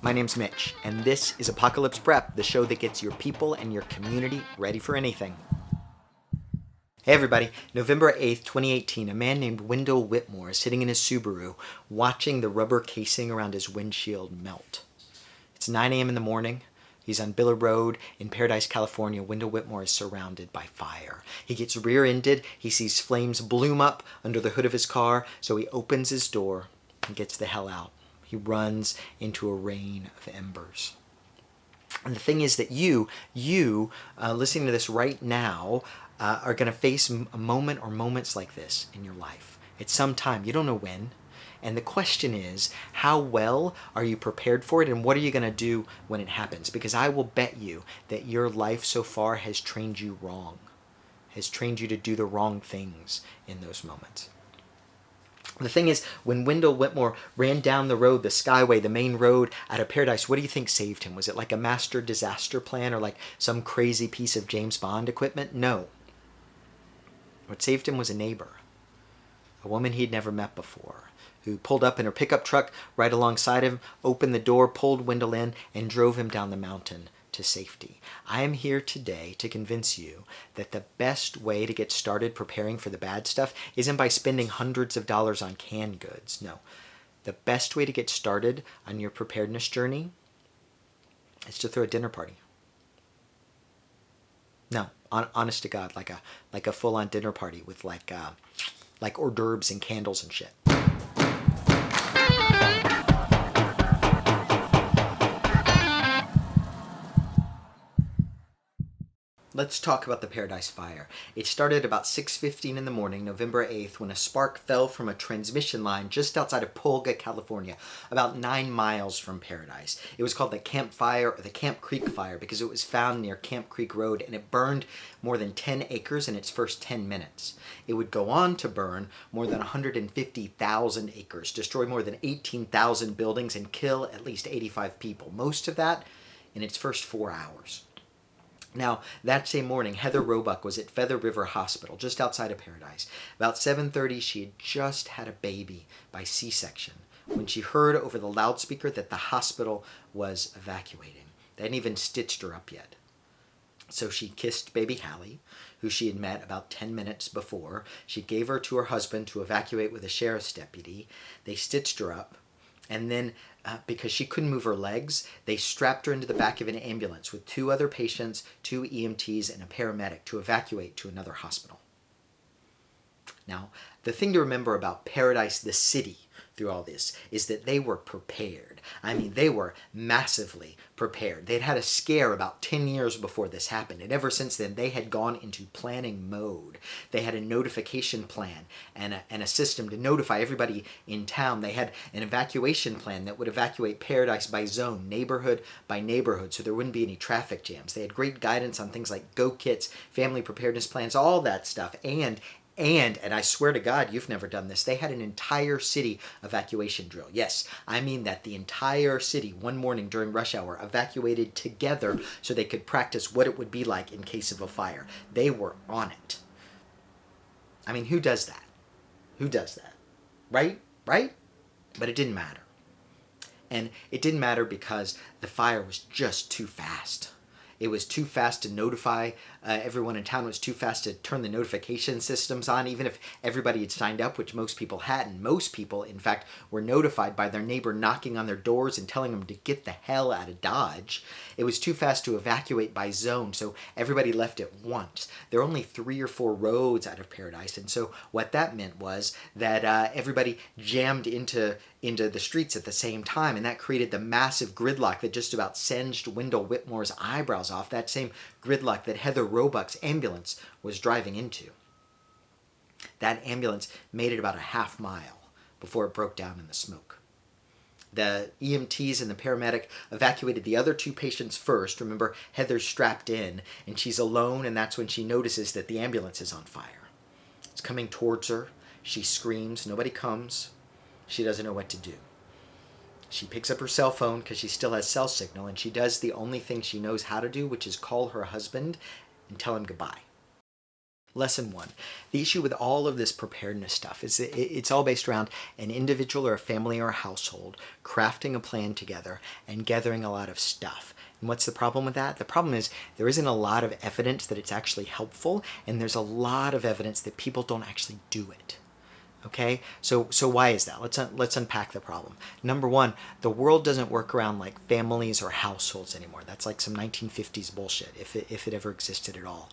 My name's Mitch, and this is Apocalypse Prep, the show that gets your people and your community ready for anything. Hey everybody, November 8th, 2018, a man named Wendell Whitmore is sitting in his Subaru watching the rubber casing around his windshield melt. It's 9 a.m. in the morning. He's on Biller Road in Paradise, California. Wendell Whitmore is surrounded by fire. He gets rear-ended. He sees flames bloom up under the hood of his car, so he opens his door and gets the hell out. He runs into a rain of embers. And the thing is that you listening to this right now, are going to face a moment or moments like this in your life. It's some time. You don't know when. And the question is, how well are you prepared for it, and what are you going to do when it happens? Because I will bet you that your life so far has trained you wrong, has trained you to do the wrong things in those moments. The thing is, when Wendell Whitmore ran down the road, the Skyway, the main road out of Paradise, what do you think saved him? Was it like a master disaster plan or like some crazy piece of James Bond equipment? No. What saved him was a neighbor, a woman he'd never met before, who pulled up in her pickup truck right alongside him, opened the door, pulled Wendell in, and drove him down the mountain to safety. I am here today to convince you that the best way to get started preparing for the bad stuff isn't by spending hundreds of dollars on canned goods. No. The best way to get started on your preparedness journey is to throw a dinner party. No, honest to God, like a full-on dinner party with like hors d'oeuvres and candles and shit. Let's talk about the Paradise Fire. It started about 6:15 in the morning, November 8th, when a spark fell from a transmission line just outside of Polga, California, about 9 miles from Paradise. It was called the Camp Fire or the Camp Creek Fire because it was found near Camp Creek Road, and it burned more than 10 acres in its first 10 minutes. It would go on to burn more than 150,000 acres, destroy more than 18,000 buildings, and kill at least 85 people. Most of that in its first 4 hours. Now, that same morning, Heather Roebuck was at Feather River Hospital, just outside of Paradise. About 7:30, she had just had a baby by C-section when she heard over the loudspeaker that the hospital was evacuating. They hadn't even stitched her up yet. So she kissed baby Hallie, who she had met about 10 minutes before. She gave her to her husband to evacuate with a sheriff's deputy. They stitched her up. And then, because she couldn't move her legs, they strapped her into the back of an ambulance with 2 other patients, 2 EMTs, and a paramedic to evacuate to another hospital. Now, the thing to remember about Paradise, the city, through all this, is that they were prepared. I mean, they were massively prepared. They'd had a scare about 10 years before this happened, and ever since then, they had gone into planning mode. They had a notification plan and a system to notify everybody in town. They had an evacuation plan that would evacuate Paradise by zone, neighborhood by neighborhood, so there wouldn't be any traffic jams. They had great guidance on things like go kits, family preparedness plans, all that stuff, and I swear to God, you've never done this, they had an entire city evacuation drill. Yes, I mean that the entire city, one morning during rush hour, evacuated together so they could practice what it would be like in case of a fire. They were on it. I mean, who does that? Who does that? Right? But it didn't matter. And it didn't matter because the fire was just too fast. It was too fast to notify everyone in town. It was too fast to turn the notification systems on, even if everybody had signed up, which most people hadn't. Most people, in fact, were notified by their neighbor knocking on their doors and telling them to get the hell out of Dodge. It was too fast to evacuate by zone, so everybody left at once. There were only 3 or 4 roads out of Paradise, and so what that meant was that everybody jammed into the streets at the same time, and that created the massive gridlock that just about singed Wendell Whitmore's eyebrows off, that same gridlock that Heather Roebuck's ambulance was driving into. That ambulance made it about a half mile before it broke down in the smoke. The EMTs and the paramedic evacuated the other 2 patients first. Remember, Heather's strapped in, and she's alone, and that's when she notices that the ambulance is on fire. It's coming towards her. She screams. Nobody comes. She doesn't know what to do. She picks up her cell phone because she still has cell signal, and she does the only thing she knows how to do, which is call her husband and tell him goodbye. Lesson one. The issue with all of this preparedness stuff is it's all based around an individual or a family or a household crafting a plan together and gathering a lot of stuff. And what's the problem with that? The problem is there isn't a lot of evidence that it's actually helpful, and there's a lot of evidence that people don't actually do it. Okay, so why is that? Let's unpack the problem. Number one, the world doesn't work around like families or households anymore. That's like some 1950s bullshit, if it ever existed at all.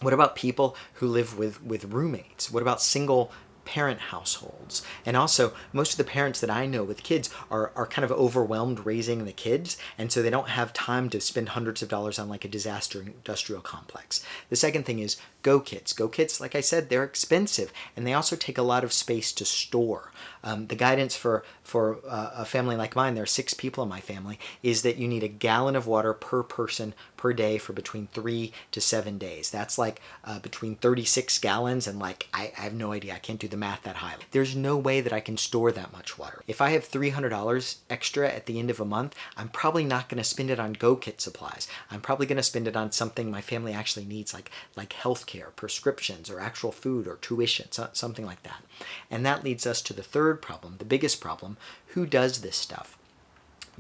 What about people who live with roommates? What about single parent households? And also, most of the parents that I know with kids are kind of overwhelmed raising the kids, and so they don't have time to spend hundreds of dollars on like a disaster industrial complex. The second thing is Go kits. Go kits, like I said, they're expensive, and they also take a lot of space to store. The guidance for a family like mine, there are 6 people in my family, is that you need a gallon of water per person per day for between 3 to 7 days. That's like between 36 gallons and like, I have no idea. I can't do the math that high. There's no way that I can store that much water. If I have $300 extra at the end of a month, I'm probably not going to spend it on Go kit supplies. I'm probably going to spend it on something my family actually needs, like healthcare, prescriptions, or actual food, or tuition, something like that. And that leads us to the third problem, the biggest problem. Who does this stuff?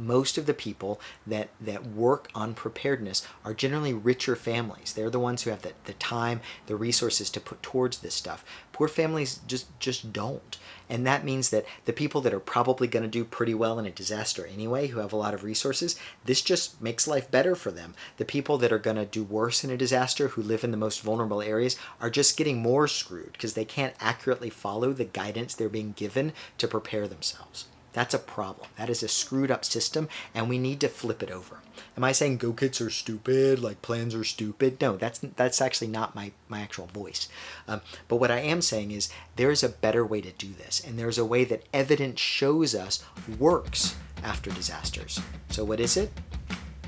Most of the people that work on preparedness are generally richer families. They're the ones who have the time, the resources to put towards this stuff. Poor families just don't. And that means that the people that are probably going to do pretty well in a disaster anyway, who have a lot of resources, this just makes life better for them. The people that are going to do worse in a disaster, who live in the most vulnerable areas, are just getting more screwed because they can't accurately follow the guidance they're being given to prepare themselves. That's a problem. That is a screwed up system, and we need to flip it over. Am I saying Go kits are stupid, like plans are stupid? No, that's actually not my actual voice. But what I am saying is there's a better way to do this, and there's a way that evidence shows us works after disasters. So what is it?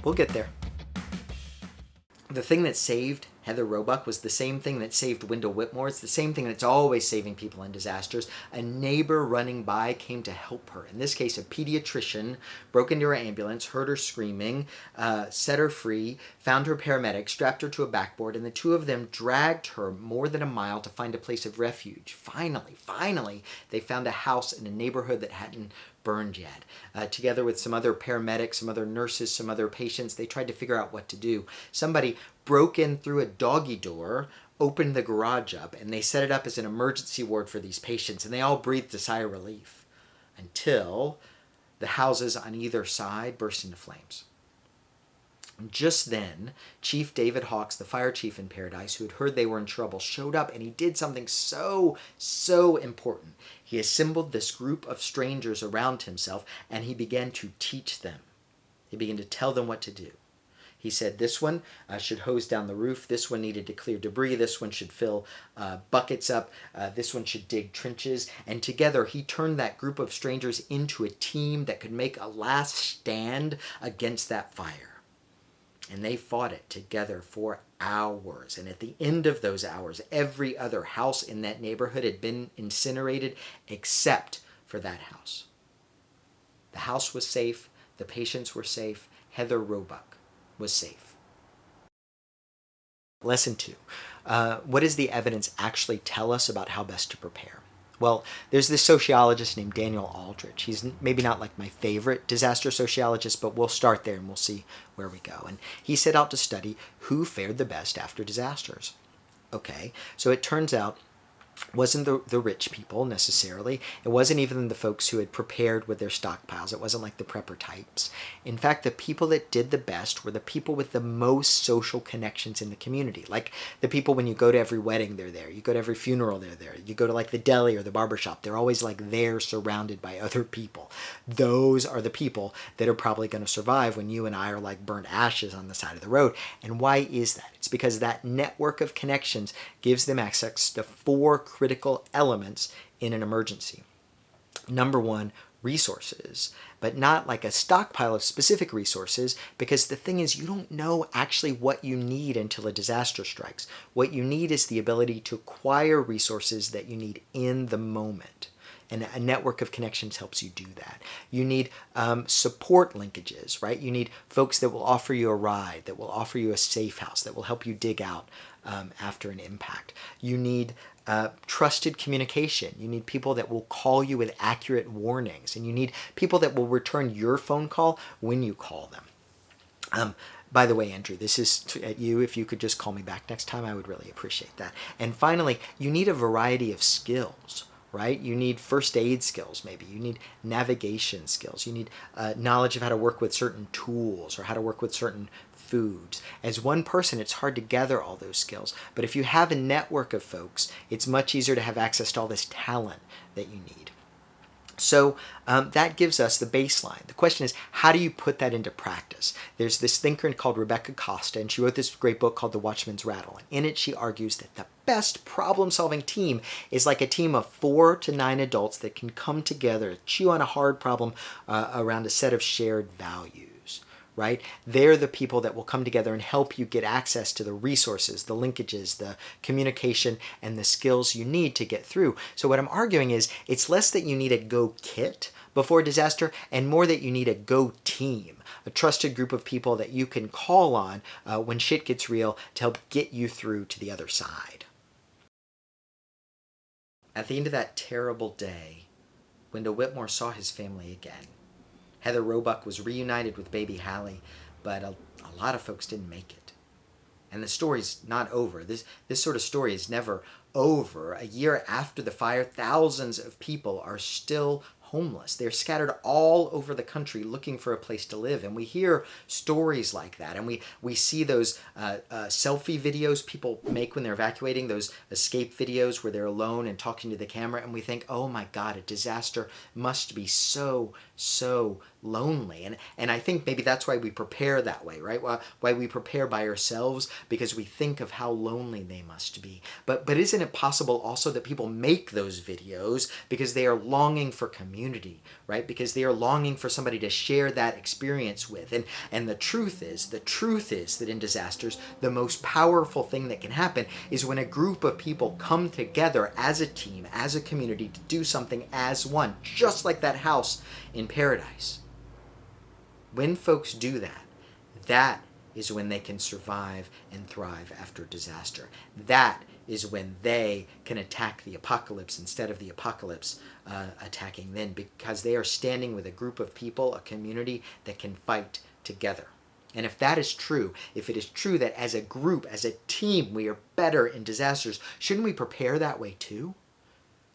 We'll get there. The thing that saved Heather Roebuck was the same thing that saved Wendell Whitmore. It's the same thing that's always saving people in disasters. A neighbor running by came to help her. In this case, a pediatrician broke into her ambulance, heard her screaming, set her free, found her paramedic, strapped her to a backboard, and the two of them dragged her more than a mile to find a place of refuge. Finally, they found a house in a neighborhood that hadn't burned yet. Together with some other paramedics, some other nurses, some other patients, they tried to figure out what to do. Somebody broke in through a doggy door, opened the garage up, and they set it up as an emergency ward for these patients, and they all breathed a sigh of relief until the houses on either side burst into flames. Just then, Chief David Hawks, the fire chief in Paradise, who had heard they were in trouble, showed up, and he did something so important. He assembled this group of strangers around himself, and he began to teach them. He began to tell them what to do. He said this one should hose down the roof, this one needed to clear debris, this one should fill buckets up, this one should dig trenches, and together he turned that group of strangers into a team that could make a last stand against that fire. And they fought it together for hours. And at the end of those hours, every other house in that neighborhood had been incinerated except for that house. The house was safe. The patients were safe. Heather Roebuck was safe. Lesson 2. What does the evidence actually tell us about how best to prepare? Well, there's this sociologist named Daniel Aldrich. He's maybe not like my favorite disaster sociologist, but we'll start there and we'll see where we go. And he set out to study who fared the best after disasters. Okay, so it turns out it wasn't the rich people necessarily. It wasn't even the folks who had prepared with their stockpiles. It wasn't like the prepper types. In fact, the people that did the best were the people with the most social connections in the community. Like the people, when you go to every wedding, they're there. You go to every funeral, they're there. You go to like the deli or the barbershop, they're always like there surrounded by other people. Those are the people that are probably going to survive when you and I are like burnt ashes on the side of the road. And why is that? It's because that network of connections gives them access to 4 critical elements in an emergency. Number 1, resources, but not like a stockpile of specific resources, because the thing is, you don't know actually what you need until a disaster strikes. What you need is the ability to acquire resources that you need in the moment. And a network of connections helps you do that. You need support linkages, right? You need folks that will offer you a ride, that will offer you a safe house, that will help you dig out after an impact. You need trusted communication. You need people that will call you with accurate warnings, and you need people that will return your phone call when you call them. By the way, Andrew, this is at you. If you could just call me back next time, I would really appreciate that. And finally, you need a variety of skills, right? You need first aid skills, maybe. You need navigation skills. You need knowledge of how to work with certain tools or how to work with certain foods. As one person, it's hard to gather all those skills. But if you have a network of folks, it's much easier to have access to all this talent that you need. So that gives us the baseline. The question is, how do you put that into practice? There's this thinker called Rebecca Costa, and she wrote this great book called The Watchman's Rattle. And in it, she argues that the best problem-solving team is like a team of 4 to 9 adults that can come together, chew on a hard problem around a set of shared values. Right? They're the people that will come together and help you get access to the resources, the linkages, the communication, and the skills you need to get through. So what I'm arguing is it's less that you need a go kit before disaster and more that you need a go team, a trusted group of people that you can call on when shit gets real to help get you through to the other side. At the end of that terrible day, Wendell Whitmore saw his family again. Heather Roebuck was reunited with baby Hallie, but a lot of folks didn't make it. And the story's not over. This sort of story is never over. A year after the fire, thousands of people are still homeless. They're scattered all over the country looking for a place to live. And we hear stories like that. And we see those selfie videos people make when they're evacuating, those escape videos where they're alone and talking to the camera. And we think, oh my God, a disaster must be so lonely. And I think maybe that's why we prepare that way, right? Why we prepare by ourselves, because we think of how lonely they must be. But isn't it possible also that people make those videos because they are longing for community, right? Because they are longing for somebody to share that experience with. And the truth is that in disasters, the most powerful thing that can happen is when a group of people come together as a team, as a community, to do something as one, just like that house in paradise. When folks do that, that is when they can survive and thrive after disaster. That is when they can attack the apocalypse instead of the apocalypse attacking them, because they are standing with a group of people, a community that can fight together. And if that is true, if it is true that as a group, as a team, we are better in disasters, shouldn't we prepare that way too?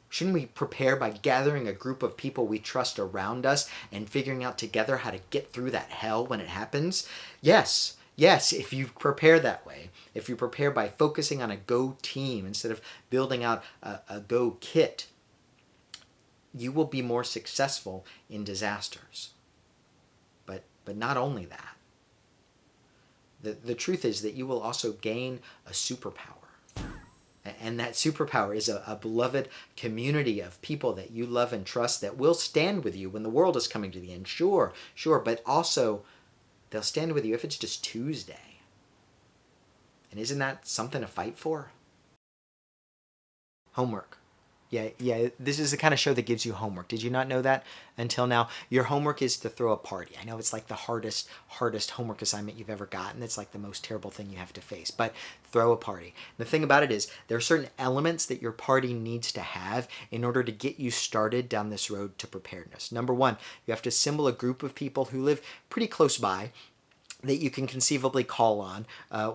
Shouldn't we prepare by gathering a group of people we trust around us and figuring out together how to get through that hell when it happens? Yes, if you prepare that way, if you prepare by focusing on a go team instead of building out a go kit, you will be more successful in disasters. But not only that. The truth is that you will also gain a superpower. And that superpower is a beloved community of people that you love and trust that will stand with you when the world is coming to the end. Sure, but also they'll stand with you if it's just Tuesday. And isn't that something to fight for? Homework. Yeah, this is the kind of show that gives you homework. Did you not know that until now? Your homework is to throw a party. I know it's like the hardest homework assignment you've ever gotten. It's like the most terrible thing you have to face. But throw a party. The thing about it is there are certain elements that your party needs to have in order to get you started down this road to preparedness. Number one, you have to assemble a group of people who live pretty close by that you can conceivably call on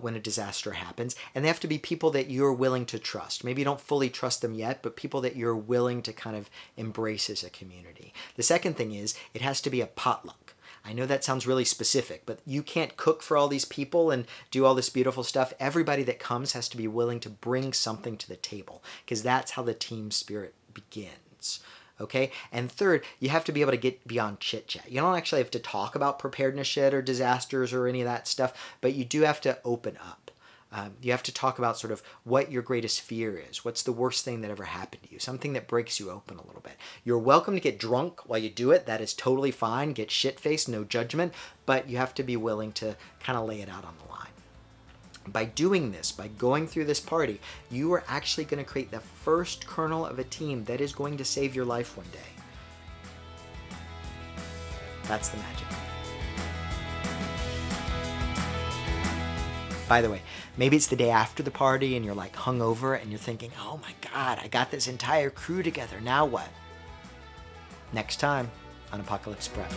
when a disaster happens. And they have to be people that you're willing to trust. Maybe you don't fully trust them yet, but people that you're willing to kind of embrace as a community. The second thing is it has to be a potluck. I know that sounds really specific, but you can't cook for all these people and do all this beautiful stuff. Everybody that comes has to be willing to bring something to the table, because that's how the team spirit begins. Okay? And third, you have to be able to get beyond chit-chat. You don't actually have to talk about preparedness shit or disasters or any of that stuff, but you do have to open up. You have to talk about sort of what your greatest fear is. What's the worst thing that ever happened to you? Something that breaks you open a little bit. You're welcome to get drunk while you do it. That is totally fine. Get shit-faced, no judgment, but you have to be willing to kind of lay it out on the line. By doing this, by going through this party, you are actually going to create the first kernel of a team that is going to save your life one day. That's the magic. By the way, maybe it's the day after the party and you're like hungover and you're thinking, oh my God, I got this entire crew together. Now what? Next time on Apocalypse Prep.